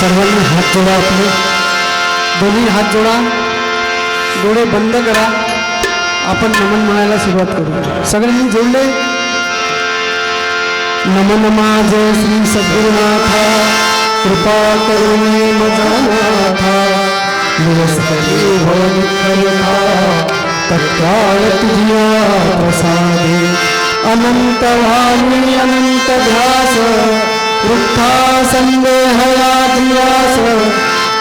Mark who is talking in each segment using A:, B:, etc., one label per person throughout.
A: सर्वांनी हात जोडा, आपले दोन्ही हात जोडा, डोळे बंद करा. आपण नमन म्हणायला सुरुवात करू. सगळ्यांनी जोडले. नमन माझे श्री सद्गुरुनाथा, कृपा करुणी मजनाथा, निवसती हो विठ्ठलथा, तत्काळ तुझ्या प्रसादे. अनंत वाणी अनंत ध्यास, वृथा संदेहया दिवास,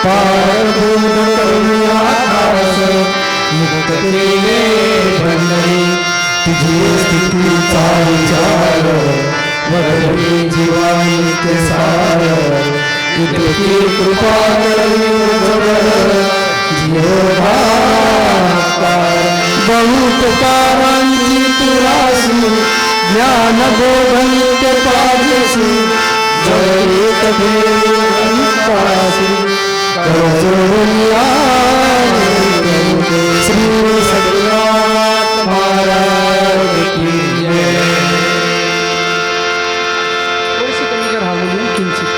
A: पारबोध करुणी आकाश, मुक्त केले भंडरी, तुझी स्थितीचा विचार, वरवी जीवा नित्य सार. इतकी कृपा करुणी बहुपकारांची तुरासी, ज्ञान बोधनित्य पाजसी, जयित भेदासी, करजोनिया श्री सद्गुरुनाथ महाराज की जय. थोडीशी कमी कर, हालून किंचित.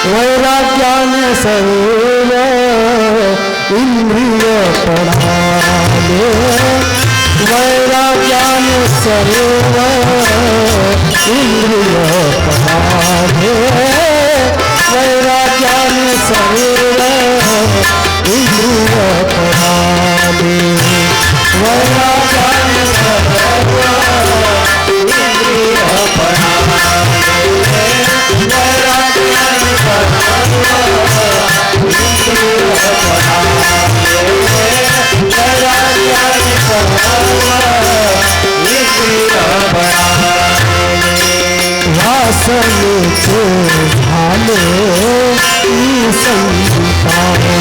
A: वैराग्याने सर्व इंद्रिय पडाले, वैराग्याने सर्व इंद्रिय पडाले, वैराग्याने सर्व इंद्रिय पडाले, वैराग्याने सर्व इंद्रिय पडाले, वैराग्याने वासनेचे झाले मी संताने,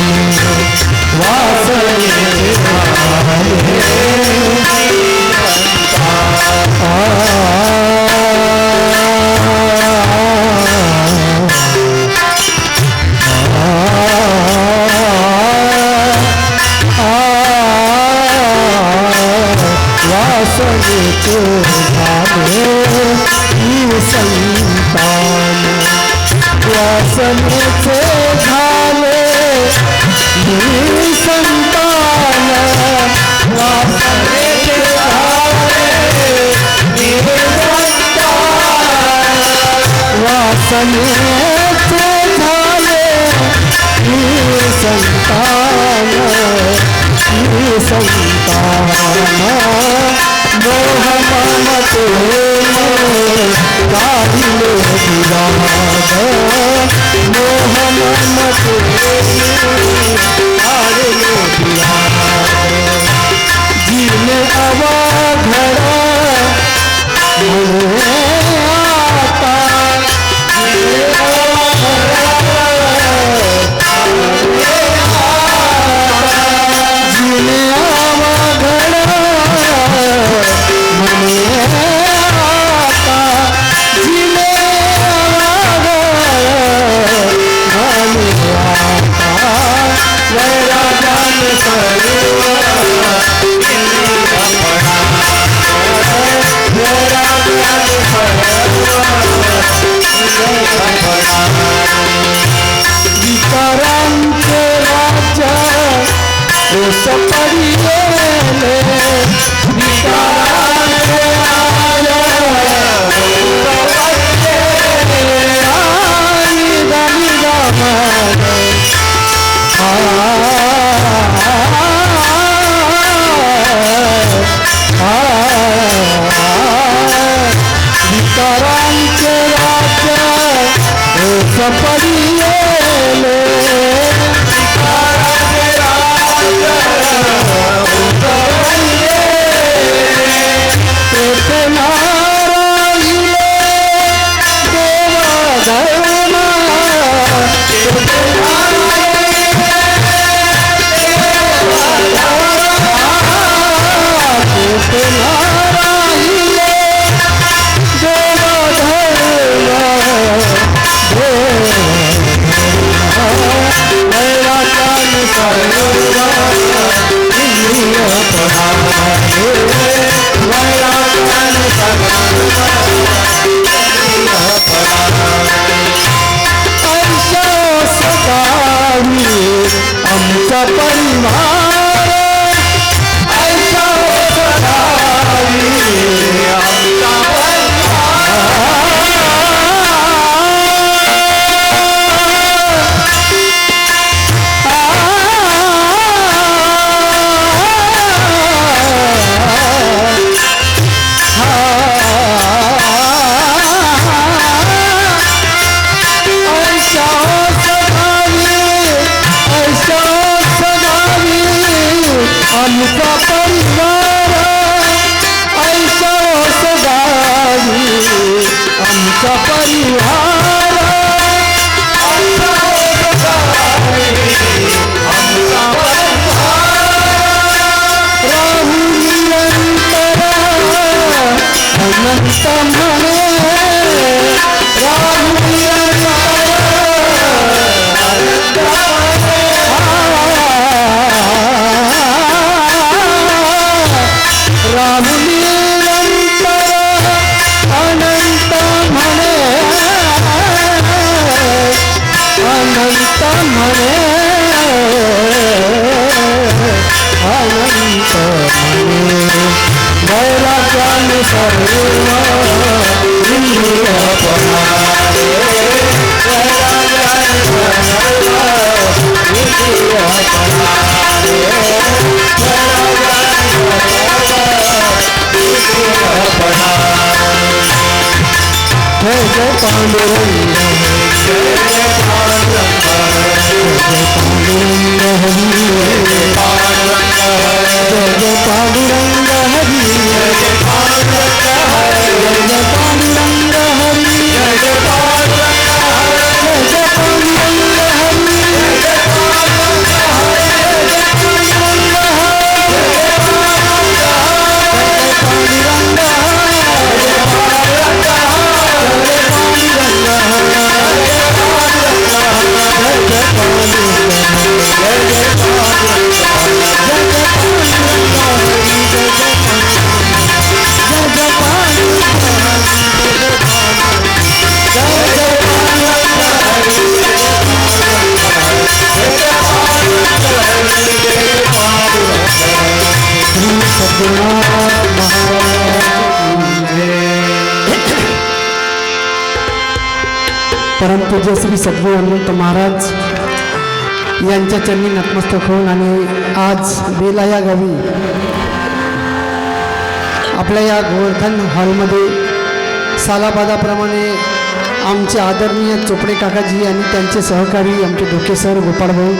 A: वासनेचे झाले वासनेचे झाले मी संतान, वासनेचे झाले मी संतान, वासनेचे झाले मी संतान, वासनेचे झाले मी संतान, मी संतान. मोह ममते काढिले विराग, मोह ममते काढिले विराग, जीने अवघड मुळे आता, जीने विकारांचे राज्य सपडिले, विकारांचे राज्य विकारांचे राज्य सपडिले, आमचा परिवार ऐसा सदावी आमचा परिवार ऐसा सदावी आमचा परिवार राहू निरंतर अनंत म्हणे राहू परमपूज्य श्री सद्गुरू हनुमंत महाराज यांच्या चरणी नतमस्तक होऊन आणि आज बेला या गावी आपल्या या गोवर्धन हॉलमध्ये सालाबादाप्रमाणे आमचे आदरणीय चोपडे काकाजी आणि त्यांचे सहकारी आमचे धोके सर गोपाळभाऊ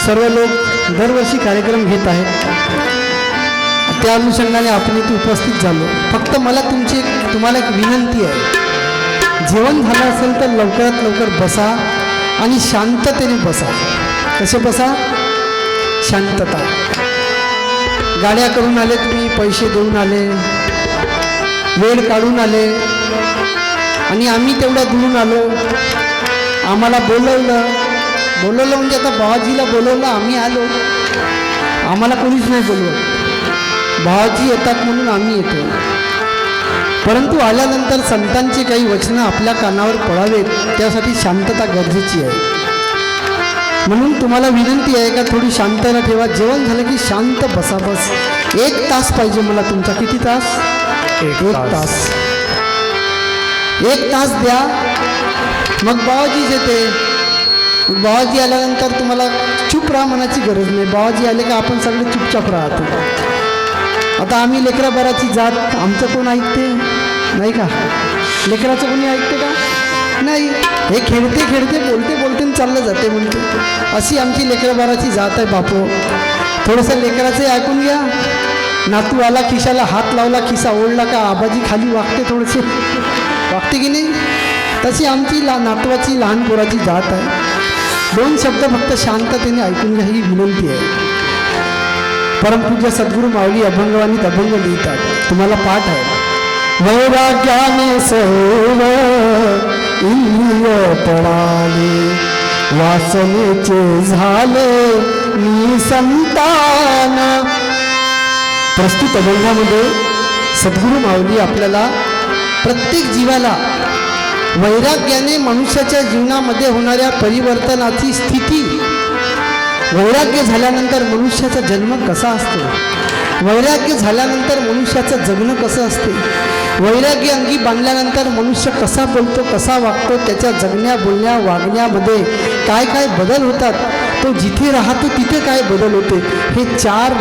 A: सर्व लोक दरवर्षी कार्यक्रम घेत आहेत. त्या अनुषंगाने आपण इथे उपस्थित झालो. फक्त मला तुम्हाला एक विनंती आहे, जेवण झालं असेल तर लवकरात लवकर बसा आणि शांततेने बसा. कसे बसा? शांतता. गाड्या करून आले, तुम्ही पैसे देऊन आले, वेळ काढून आले आणि आम्ही तेवढ्या दुरून आलो. आम्हाला बोलवलं म्हणजे आता बाबाजीला बोलवलं, आम्ही आलो. आम्हाला कोणीच नाही बोलवलं, बाबाजी येतात म्हणून आम्ही येतो. परंतु आल्यानंतर संतांची काही वचनं आपल्या कानावर पडावेत, त्यासाठी शांतता गरजेची आहे. म्हणून तुम्हाला विनंती आहे का थोडी शांतता ठेवा. जेवण झालं की शांत बसा. बस 1 तास पाहिजे मला तुमचा. किती तास? 1 तास. 1 तास द्या, मग बाबाजीच येते. बाबाजी आल्यानंतर तुम्हाला चूप राहा म्हणायची गरज नाही. बाबाजी आले का आपण सगळे चुपचाप राहतो. आता आम्ही लेकराबाराची जात, आमचं कोण ऐकते? नाही का? लेकराचं कोणी ऐकते का? नाही. हे खेळते खेळते बोलते बोलते चाललं जाते म्हणते. अशी आमची लेकराबाराची जात आहे बापू. थोडंसं लेकराचंही ऐकून घ्या. नातू आला, खिशाला हात लावला, खिसा ओढला का आबाजी खाली वागते, थोडेसे वागते की नाही? तशी आमची नातवाची लहान पोराची जात आहे. 2 शब्द फक्त शांततेने ऐकून घ्या, ही विनंती आहे. परमपूज्य सद्गुरू माऊली अभंगवाणीत अभंग लिहितात, तुम्हाला पाठ आहे. वैराग्याने सर्व इंद्रिय पळाले, वासनेचे झाले निसंतान. प्रस्तुत अभंगामध्ये सद्गुरू माऊली आपल्याला प्रत्येक जीवाला वैराग्याने मनुष्याच्या जीवनामध्ये होणाऱ्या परिवर्तनाची स्थिती, वैराग्य झाल्यानंतर मनुष्याचा जन्म कसा असतो, वैराग्य झाल्यानंतर मनुष्याचं जगणं कसं असते, वैराग्य अंगी बांधल्यानंतर मनुष्य कसा बोलतो, कसा वागतो, त्याच्या जगण्या बोलण्या वागण्यामध्ये काय काय बदल होतात, तो जिथे राहतो तिथे काय बदल होते, हे 4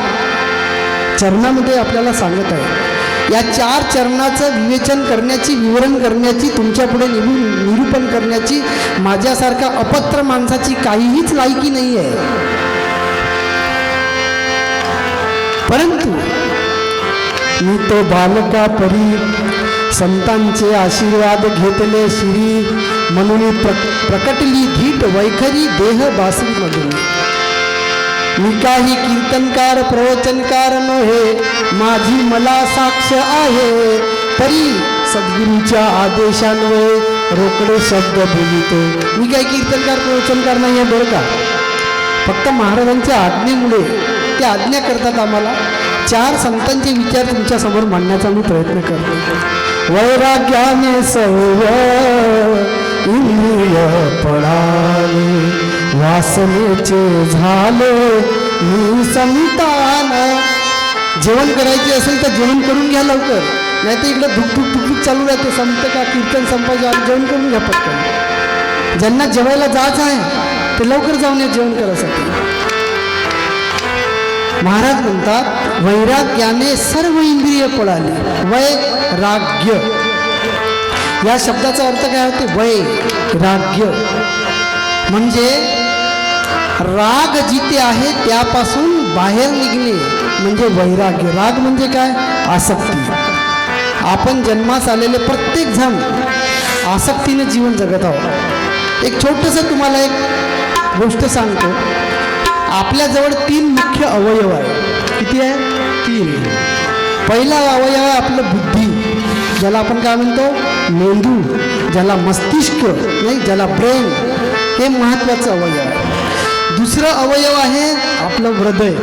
A: चरणामध्ये आपल्याला सांगत आहे. या 4 चरणाचं विवेचन करण्याची, विवरण करण्याची, तुमच्यापुढे निरूपण करण्याची माझ्यासारख्या अपत्र माणसाची काहीच लायकी नाही आहे. परंतु मी तो बालका परी संतांचे आशीर्वाद घेतले शिरी, म्हणून प्रकटली धीट वैखरी देह बासरी मधून. मी काही कीर्तनकार प्रवचनकार नव्हे, माझी मला साक्ष आहे, तरी सद्गुरूच्या आदेशान्वये रोकडे शब्द बोलितो. मी काही कीर्तनकार प्रवचनकार नाही आहे बरं का, फक्त महाराजांच्या आज्ञेमुळे ते आज्ञा करतात आम्हाला. 4 संतांचे विचार तुमच्यासमोर मांडण्याचा मी प्रयत्न करतो. वैराग्याने सर्व इंद्रिय पडाले, वासनेचे झाले मी संतान. जेवण करायचे असेल तर जेवण करून घ्या लवकर, नाही तर इकडे धुक चालू राहते. संपतं का कीर्तन संपायचं, जेवण करून घ्या पटकन. ज्यांना जेवायला जायचं आहे ते लवकर जाऊन या जेवण करायसाठी. महाराज म्हणतात वैराग्याने सर्व इंद्रिय पळाली. वैराग्य या शब्दाचा अर्थ काय होते? वैराग्य म्हणजे राग जिथे आहे त्यापासून बाहेर निघणे म्हणजे वैराग्य. राग म्हणजे काय? आसक्ती. आपण जन्मास आलेले प्रत्येक जण आसक्तीने जीवन जगत आहोत. एक छोटंसं तुम्हाला एक गोष्ट सांगतो. आपल्याजवळ 3 मुख्य अवयव आहे. किती आहे? 3. पहिला अवयव आहे आपलं बुद्धी, ज्याला आपण काय म्हणतो? मेंदू, ज्याला मस्तिष्क नाही, ज्याला ब्रेन, हे महत्त्वाचं अवयव आहे. दुसरं अवयव आहे आपलं हृदय,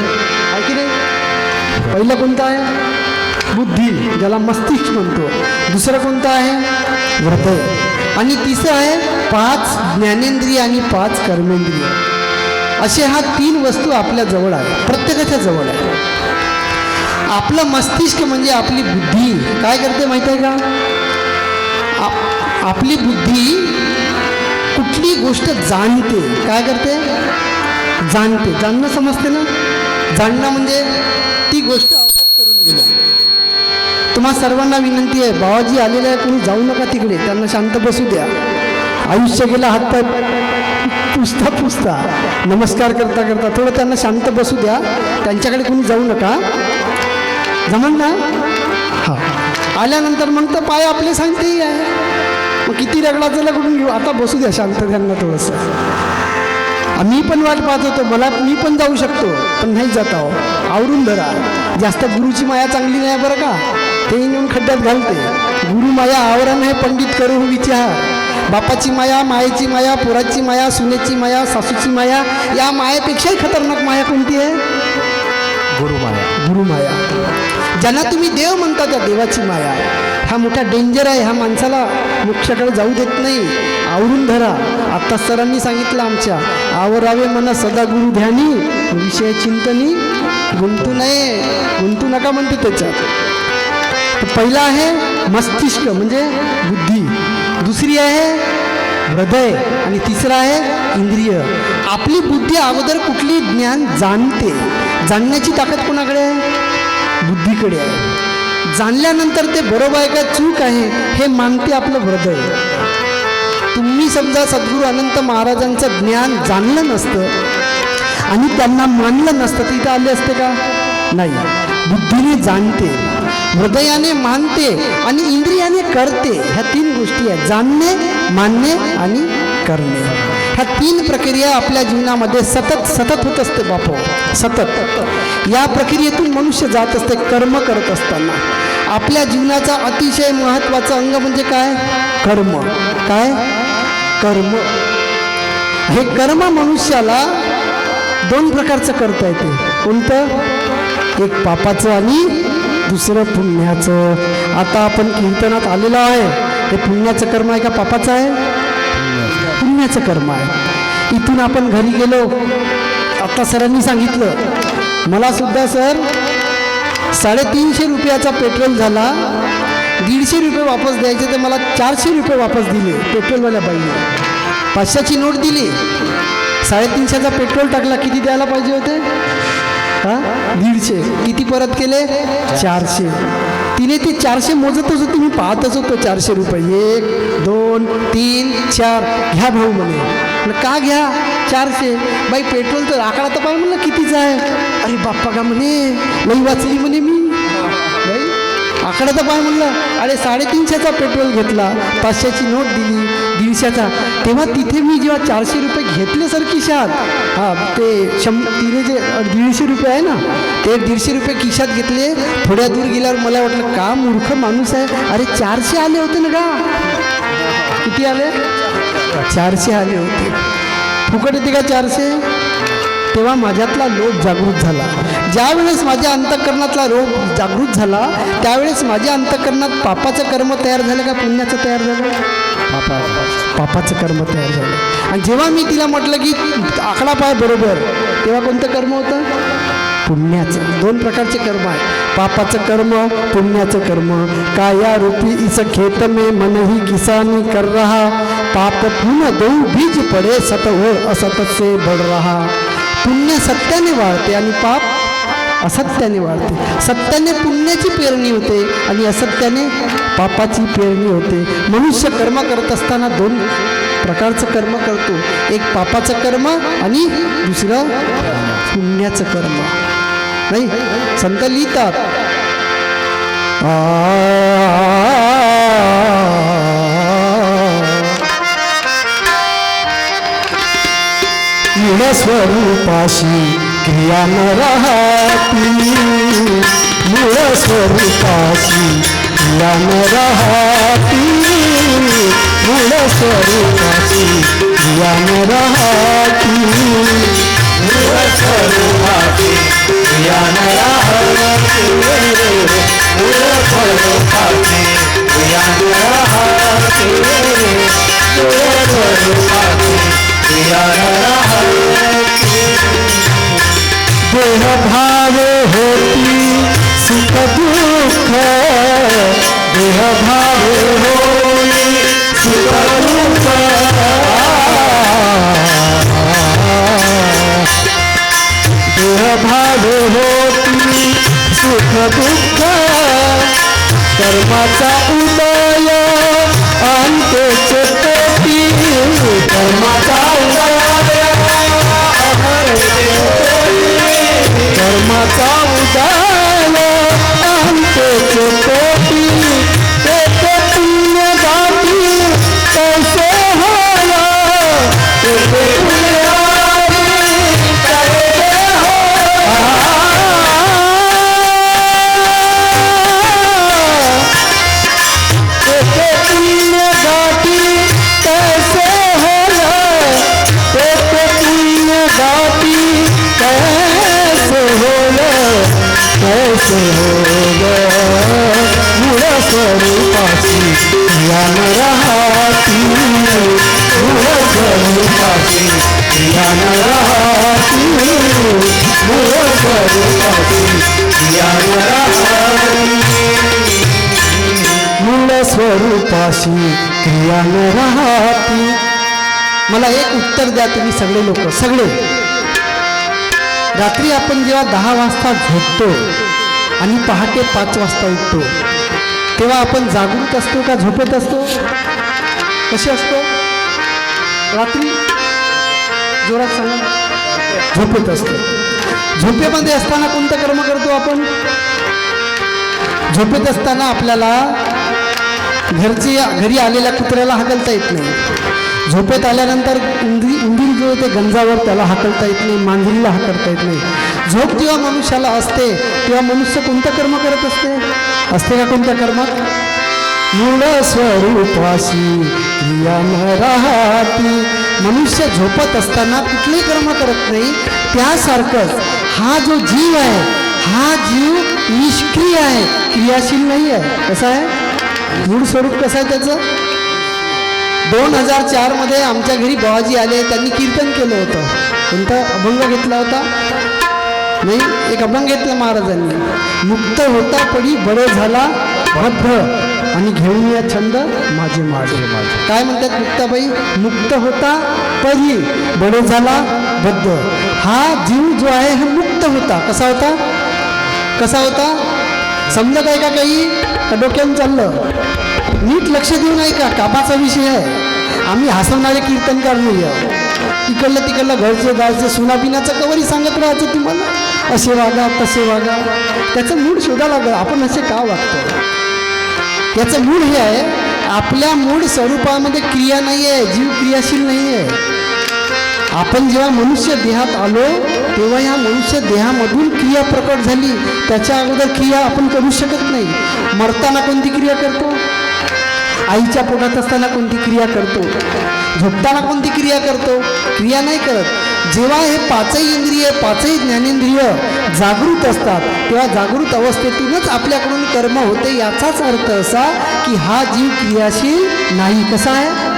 A: आहे की नाही? पहिलं कोणतं आहे? बुद्धी, ज्याला मस्तिष्क म्हणतो. दुसरं कोणतं आहे? हृदय. आणि तिसरं आहे 5 ज्ञानेंद्रिय आणि 5 कर्मेंद्रिय. असे हा 3 वस्तू आपल्या जवळ आहे, प्रत्येकाच्या जवळ आहे. आपलं मस्तिष्क म्हणजे आपली बुद्धी काय करते माहिती आहे का? आपली बुद्धी कुठली गोष्ट जाणते. काय करते? जाणते. जाणणं समजते ना? जाणणं म्हणजे ती गोष्ट अवगत करून घेणं. तुम्हा सर्वांना विनंती आहे, बाबाजी आलेले आहे, कोणी जाऊ नका तिकडे, त्यांना शांत बसू द्या. आयुष्य गेला हातपाय पुसता नमस्कार करता करता थोडं त्यांना शांत बसू द्या. त्यांच्याकडे कोणी जाऊ नका. जमन ना? हां. आल्यानंतर मग तर पाय आपले सांगतेही आहे, मग किती रगडाचं लागून घेऊ. आता बसू द्या शांत त्यांना थोडंसं. मी पण वाट पाहत होतो, मी पण जाऊ शकतो, पण नाही जात आहो. आवरून धरा. जास्त गुरुची माया चांगली नाही बरं का, ते नेऊन खड्ड्यात घालते. गुरु माया आवरण हे पंडित करू विचार. बापाची माया, मायेची माया, पोराची माया, सुनेची माया, सासूची माया, या मायापेक्षाही खतरनाक माया कोणती आहे? गुरुमाया. गुरुमाया, ज्यांना तुम्ही देव म्हणता त्या देवाची माया. हा मोठा डेंजर आहे, हा माणसाला मोक्षाकडे जाऊ देत नाही. आवरून धरा. आत्ता सरांनी सांगितलं आमच्या, आवरावे मन सदा गुरु ध्यानी, विषय चिंतनी गुंतू नका म्हणते त्याच्यात. पहिला आहे मस्तिष्क म्हणजे बुद्धी, दुसरी आहे हृदय आणि तिसरा आहे इंद्रिय. आपली बुद्धी अगोदर कुठली ज्ञान जाणते. जाणण्याची ताकद कोणाकडे आहे? बुद्धीकडे आहे. जाणल्यानंतर ते बरोबर आहे का चूक आहे हे मानते आपलं हृदय. तुम्ही समजा सद्गुरू अनंत महाराजांचं ज्ञान जाणलं नसतं आणि त्यांना मानलं नसतं तर इथं आले असते का? नाही. बुद्धीने जाणते, हृदयाने मानते आणि इंद्रियाने करते. ह्या 3 गोष्टी आहेत, जाणणे, मानणे आणि करणे. ह्या 3 प्रक्रिया आपल्या जीवनामध्ये सतत होत असते बापो, सतत. या प्रक्रियेतून मनुष्य जात असते कर्म करत असताना. आपल्या जीवनाचा अतिशय महत्त्वाचा अंग म्हणजे काय? कर्म. काय? कर्म. हे कर्म मनुष्याला 2 प्रकारचं करता येते. कोणतं? एक पापाचं आणि दुसरं पुण्याचं. आता आपण कीर्तनात आलेलो आहे, हे पुण्याचं कर्म आहे का पापाचं आहे? पुण्याचं कर्म आहे. इथून आपण घरी गेलो, आता सरांनी सांगितलं, मला सुद्धा सर 350 रुपयाचा पेट्रोल झाला, 150 रुपये वापस द्यायचे, तर मला 400 रुपये वापस दिले पेट्रोलवाल्या बाईने. 500ची नोट दिली, 350चा पेट्रोल टाकला. किती द्यायला पाहिजे होते? हा 150. किती परत केले? 400. तिने ते 400 मोजतच होती, मी पाहतच होतो. 400 रुपये 1 2 3 4 घ्या भाऊ म्हणे. म्हणलं का घ्या? 400. बाई पेट्रोल तर आकडा तर पाहिजे म्हणलं कितीचा आहे. अरे बाप्पा का म्हणे, लई वाचली म्हणे मी. बाई आकडा तर पाय म्हणलं. अरे 350चा पेट्रोल घेतला, 500ची नोट दिली, 150चा. तेव्हा तिथे मी जेव्हा 400 रुपये घेतले सर खिशात, हां ते तिने जे 150 रुपये आहे ना, ते 150 रुपये खिशात घेतले. थोड्या दूर गेल्यावर मला वाटलं का मूर्ख माणूस आहे. अरे 400 आले होते ना का? किती आले? 400 आले होते. फुकट येते का 400? तेव्हा माझ्यातला लोभ जागृत झाला. ज्यावेळेस माझ्या अंतःकरणातला लोभ जागृत झाला, त्यावेळेस माझ्या अंतःकरणात पापाचं कर्म तयार झालं का पुण्याचं तयार झालं? पापाचं कर्म तयार झालं. आणि जेव्हा मी तिला म्हटलं की आकडा पाय बरोबर, तेव्हा कोणतं कर्म होतं? पुण्याचं. 2 प्रकारचे कर्म आहे, पापाचं कर्म, पुण्याचं कर्म. काया रूपी इस खेत में मन ही किसानी कर रहा, पाप पुण्य दो बीज पडे, सत और असत से बढ़ रहा. पुण्य सत्याने वाढते आणि पाप असत्याने वाढते. सत्याने पुण्याची पेरणी होते आणि असत्याने पापाची पेरणी होते. मनुष्य कर्म करत असताना 2 प्रकारचं कर्म करतो, एक पापाचं कर्म आणि दुसरं पुण्याचं कर्म. नाही, संत लिहितात मूळ स्वरूपाशी क्रिया न राहती, मूळ स्वरूपाशी क्रिया न राहती, मूळ स्वरूपाशी क्रिया न राहती, मूळ स्वरूपाशी क्रिया न राहती, मूळ स्वरूपाशी क्रिया न राहती, मूळ स्वरूपाशी क्रिया न राहती. देह भावे होती सुख दुःख, देह भावे होती सुख दुःख, देह भावे होती सुख दुःख, कर्माचा उदय अंत्यचे पोटी, कर्माचा उदय कर्माचा उदय अंत्यचे पोटी, तेथे पुण्य गाठी कैसे होला, तेथे पुण्य गाठी कैसे होला, तेथे पुण्य गाठी कैसे होला, तेथे पुण्य गाठी कैसे होला, कैसे होला. मूळ स्वरूपाशी क्रिया न राहती, मूळ स्वरूपाशी क्रिया न राहती, मूळ स्वरूपाशी क्रिया न राहती, मूळ स्वरूपाशी क्रिया न राहती. मला एक उत्तर द्या तुम्ही सगळे लोक, सगळे. रात्री आपण जेव्हा 10 वाजता झोपतो आणि पहाटे 5 वाजता उठतो, तेव्हा आपण जागृत असतो का झोपेत असतो? कसे असतो? रात्री जोरात सांगा. झोपेत असतो. झोपेमध्ये असताना कोणतं कर्म करतो आपण? झोपेत असताना आपल्याला घरी आलेल्या कुत्र्याला हाकलता येत नाही. झोपेत आल्यानंतर उंदीर जो ते गंजावर, त्याला हाकलता येत नाही, मांजरीला हाकलता येत नाही. झोप जेव्हा मनुष्याला असते तेव्हा मनुष्य कोणतं कर्म करत असते का कोणत्या कर्मात? मूळ स्वरूपाशी क्रिया न राहती. मनुष्य झोपत असताना कुठलेही कर्म करत नाही. त्यासारखंच हा जो जीव आहे, हा जीव निष्क्रिय आहे, क्रियाशील नाही आहे. कसा आहे? मूळ स्वरूप कसं आहे त्याचं? 2004 मध्ये आमच्या घरी बाबाजी आले, त्यांनी कीर्तन केलं होतं. कोणता अभंग घेतला होता? नाही, एक अभंग घेतला महाराजांनी, मुक्त होता पडी बळे झाला बद्ध आणि घेऊन या छंद माझे माझे माझे. काय म्हणतात मुक्ताबाई? मुक्त होता परी बळे झाला बद्ध. हा जीव जो आहे हा मुक्त होता. कसा होता? कसा होता समजत आहे का? काही डोक्यावरून चाललं? नीट लक्ष देऊन ऐका, कामाचा विषय आहे. आम्ही हसवणारे कीर्तनकार नाही आहोत. तिकडलं तिकडलं घरचे दारचे सुनाबिनाचं कवरी सांगत राहायचं तुम्हाला, असे वागा तसे वागा. त्याचं मूळ शोधायला लागलं, आपण असे का वागतो. याचं मूळ हे आहे, आपल्या मूळ स्वरूपामध्ये क्रिया नाही आहे, जीव क्रियाशील नाही आहे. आपण जेव्हा मनुष्य देहात आलो तेव्हा ह्या मनुष्य देहामधून क्रिया प्रकट झाली. त्याच्या अगोदर क्रिया आपण करू शकत नाही. मरताना कोणती क्रिया करतो? आईच्या पोटात असताना कोणती क्रिया करतो? झोपताना कोणती क्रिया करतो? क्रिया नाही करत. जेव्हा हे पाचही इंद्रिय, पाचही ज्ञानेंद्रिय जागृत असतात तेव्हा जागृत अवस्थेतूनच आपल्याकडून कर्म होते. याचाच अर्थ असा की हा जीव क्रियाशील नाही. कसा आहे?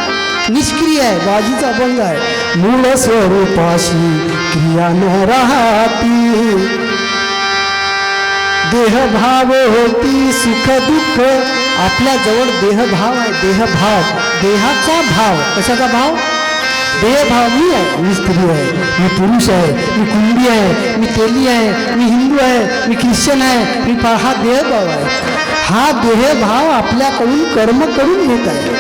A: निष्क्रिय आहे. बाजीचा अभंग आहे, मूळ स्वरूपाशी क्रिया न राहती, देहभाव होती सुख दुःख. आपल्या जवळ देहभाव आहे. देहभाव, देहाचा भाव. कशाचा भाव? देहभाव. मी आहे, मी स्त्री आहे, मी पुरुष आहे, मी कुंडी आहे, मी तेली आहे, मी हिंदू आहे, मी ख्रिश्चन आहे, मी हा देहभाव आहे. हा देहभाव आपल्याकडून कर्म करून घेत आहे.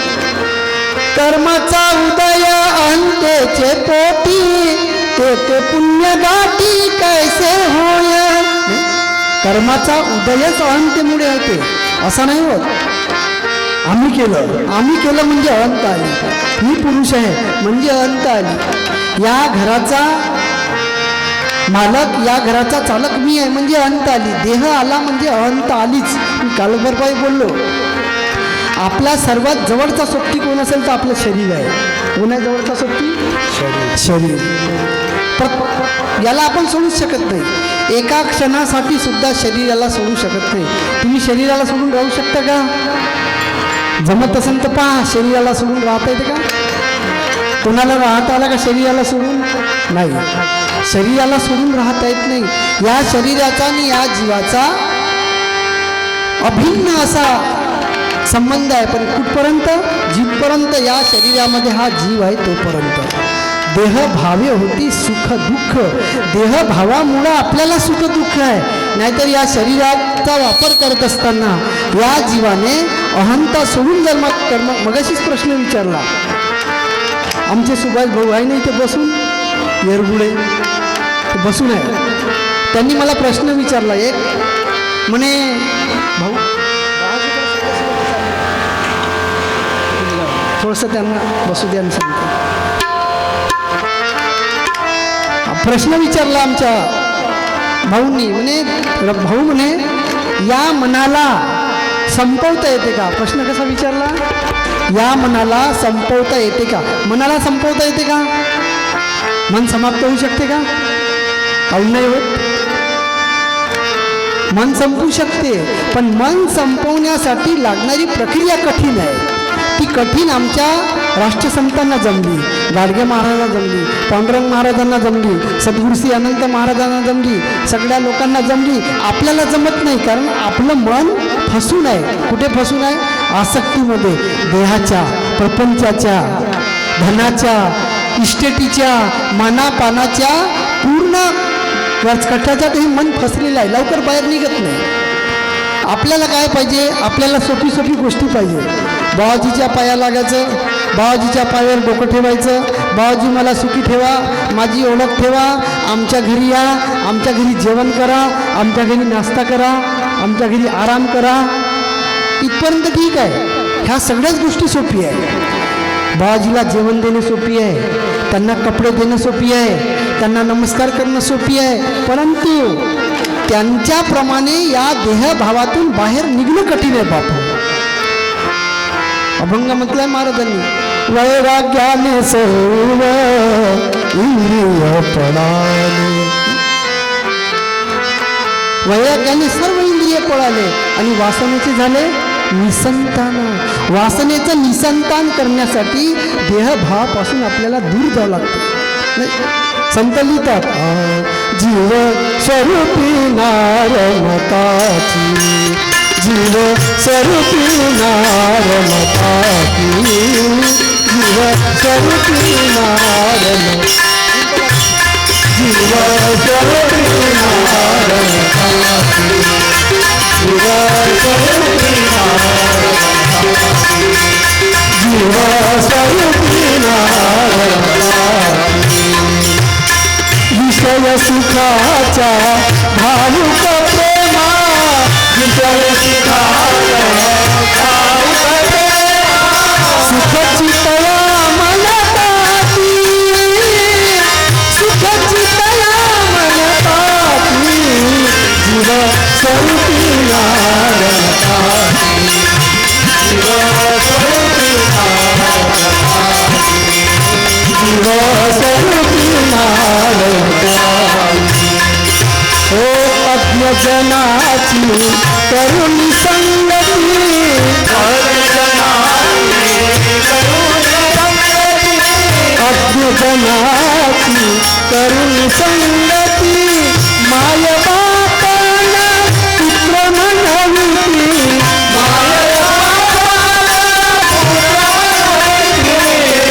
A: कर्माचा उदय अंतेचे पोटी, ते पुण्य गाठी कैसे होय. कर्माचा उदयच अहंतेमुळे होते, असं नाही होत. आम्ही केलं म्हणजे अहंत आली. मी पुरुष आहे म्हणजे अहंत आली. या घराचा मालक, या घराचा चालक मी आहे म्हणजे अहंत आली. देह आला म्हणजे अहंत आलीच. मी कालभरपाई बोललो, आपला सर्वात जवळचा सोबती कोण असेल तर आपलं शरीर आहे. कोण आहे जवळचा सोबती? शरीर. याला आपण सोडूच शकत नाही. एका क्षणासाठी सुद्धा शरीराला सोडू शकत नाही. तुम्ही शरीराला सोडून राहू शकता का? जमत असेल तर पहा, शरीराला सोडून राहता येते का? कोणाला राहता आला का शरीराला सोडून? नाही, शरीराला सोडून राहता येत नाही. या शरीराचा आणि या जीवाचा अभिन्न असा संबंध आहे. पण कुठपर्यंत? जिथपर्यंत या शरीरामध्ये हा जीव आहे तोपर्यंत. देहभावे होती सुख दुःख. देहभावामुळं आपल्याला सुख दुःख आहे. नाहीतर या शरीराचा वापर करत असताना या जीवाने अहंता सोडून जर कर्म. मगाशीच प्रश्न विचारला, आमचे सुभाष भाऊ आहे ना इथे बसून, येरगुडे बसून आहे. त्यांनी मला प्रश्न विचारला एक, म्हणे भाऊ थोडंसं त्यांना बसू द्या. प्रश्न विचारला आमच्या भाऊंनी. भाऊ म्हणे या मनाला संपवता येते का? प्रश्न कसा विचारला? या मनाला संपवता येते का? मनाला संपवता येते का? मन समाप्त होऊ शकते का? काहून नाही होत? मन संपू शकते, पण मन संपवण्यासाठी लागणारी प्रक्रिया कठीण आहे. ती कठीण आमच्या राष्ट्रसंतांना जमली, गाडगे महाराजांना जमली, पांडुरंग महाराजांना जमली, सद्गुरुश्री अनंत महाराजांना जमली, सगळ्या लोकांना जमली. आपल्याला जमत नाही, कारण आपलं मन फसून आहे. कुठे फसून आहे? आसक्तीमध्ये. देहाच्या, प्रपंचाच्या, धनाच्या, इस्टेटीच्या, मानापानाच्या पूर्ण कष्टाच्या काही मन फसलेलं आहे. लवकर बाहेर निघत नाही. आपल्याला काय पाहिजे? आपल्याला सोपी सोपी गोष्टी पाहिजे. बाबाजीच्या पाया लागायचं, बाबाजीच्या पायावर डोकं ठेवायचं, बाबाजी मला सुखी ठेवा, माझी ओळख ठेवा, आमच्या घरी या, आमच्या घरी जेवण करा, आमच्या घरी नाश्ता करा, आमच्या घरी आराम करा. इथपर्यंत ठीक आहे. ह्या सगळ्याच गोष्टी सोपी आहे. बाबाजीला जेवण देणं सोपी आहे, त्यांना कपडे देणं सोपी आहे, त्यांना नमस्कार करणं सोपी आहे. परंतु त्यांच्याप्रमाणे या देहभावातून बाहेर निघणं कठीण आहे बापू. अभंग म्हटलाय महाराजांनी, वैराग्याने सर्व इंद्रिय पळाले. वैराग्याने सर्व इंद्रिय पळाले आणि वासनेचे झाले निसंतान. वासनेचं निसंतान करण्यासाठी देहभावापासून आपल्याला दूर जावं लागतं. संत लिहितात, जीव स्वरूपी नारमताची जीव स्वरूपी नारमताची जीव स्वरूपी नारम जीव स्वरूपी नारमताची जीव स्वरूपी नारमताची जीव स्वरूपी नारमताची विषय सुखाचा भावुक प्रेमा विषय सुखाचा भावुक प्रेमा सुखाची तया मनताती सुखाची तया मनताती जीव स्वरूपी नारमताती जीव स्वरूपी नारमताती जीव स्वरूपी ओ अज्ञजनाची करुणी संगती अज्ञजनाची करुणी संगती माय बापाना पुत्र म्हणविती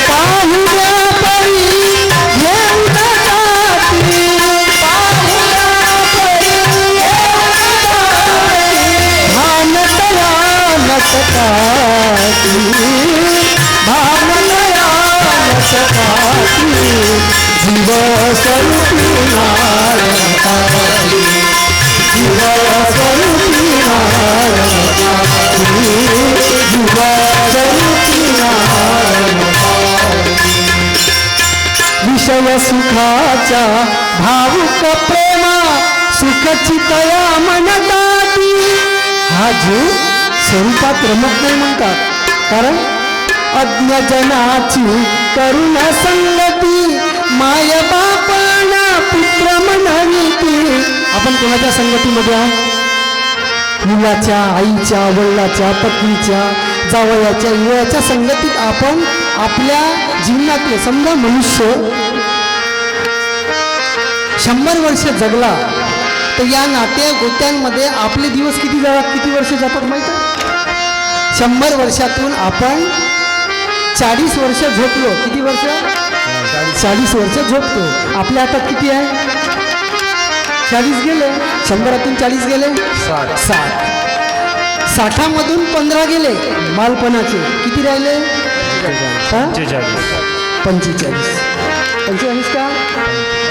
A: पाहुण्या परी जीव स्वरूपी नारमताची जीव स्वरूपी नारमताची जीव स्वरूपी नारमताची विषय सुखाचा भावुक प्रेमा सुखची तया मनताती हा जीव स्वरूपात रमत नाही म्हणतात कारण अज्ञजनाची करुण संगती माय बापाना पुत्र म्हणविती आपण कोणाच्या संगतीमध्ये आहोत मुलाच्या आईच्या वडिलाच्या पत्नीच्या जावयाच्या युवाच्या संगतीत आपण आपल्या जीवनातले समजा मनुष्य 100 वर्ष जगला तर या नाट्य गोत्यांमध्ये आपले दिवस किती वर्ष जातात माहिती आहे 100 वर्षातून आपण 40 वर्ष झोपलो किती वर्ष 40 वर्ष झोपतो आपल्या हातात किती आहे 40 गेले 100तून 40 गेले 60 मधून 15 गेले बालपणाचे किती राहिले 45 का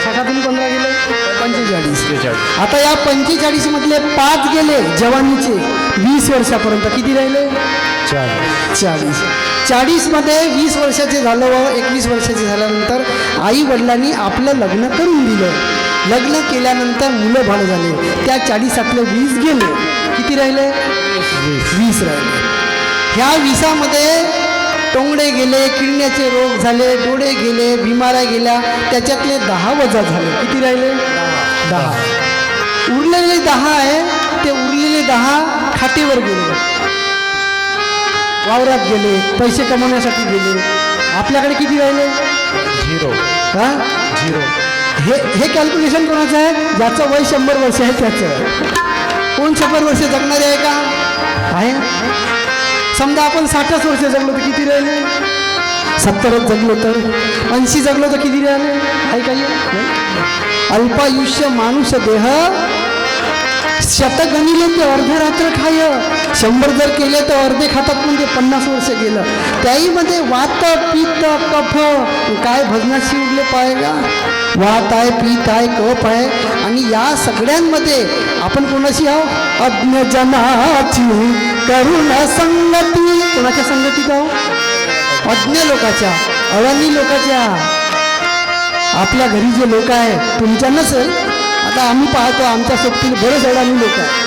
A: 60तून 15 गेले 45 आता या 45 मधले 5 गेले जवानीचे 20 वर्षापर्यंत किती राहिले 40 मध्ये 20 वर्षाचे झालं व 21 वर्षाचे झाल्यानंतर आई वडिलांनी आपलं लग्न करून दिलं लग्न केल्यानंतर मुलं बाळ झाले त्या 40तले 20 गेले किती राहिले 20 राहिले ह्या 20मध्ये टोंगडे गेले किडण्याचे रोग झाले डोळे गेले बिमाऱ्या गेल्या त्याच्यातले 10 वजा झाले किती राहिले 10 उरलेले 10 आहे ते उरलेले 10 खाटेवर गेले वावरात गेले पैसे कमवण्यासाठी गेले आपल्याकडे किती राहिले 0 हे कॅल्क्युलेशन कोणाचं आहे ज्याचं वय 100 वर्ष आहे त्याचं कोण 100 वर्ष जगणारे आहे का आहे समजा आपण 60 वर्ष जगलो तर किती राहिले 70 जगलो तर 80 जगलो तर किती राहिले आहे काही अल्पायुष्य माणूस देह शतगणिले ते अर्धरात्र खाय 100 जर केले तर अर्धे खातात म्हणजे 50 वर्ष गेलं त्याहीमध्ये वात पित्त कफ काय भजनाशी उरले पाहिजे वात आहे पित्त आहे कफ आहे आणि या सगळ्यांमध्ये आपण कोणाशी आहो अज्ञजनाची करुण संगती कोणाच्या संगतीत आहो अज्ञ लोकाच्या अडाणी लोकाच्या आपल्या घरी जे लोक आहे तुमच्या नसेल आता आम्ही पाहतो आमच्या सोबतीला बरेच अडाणी लोक आहे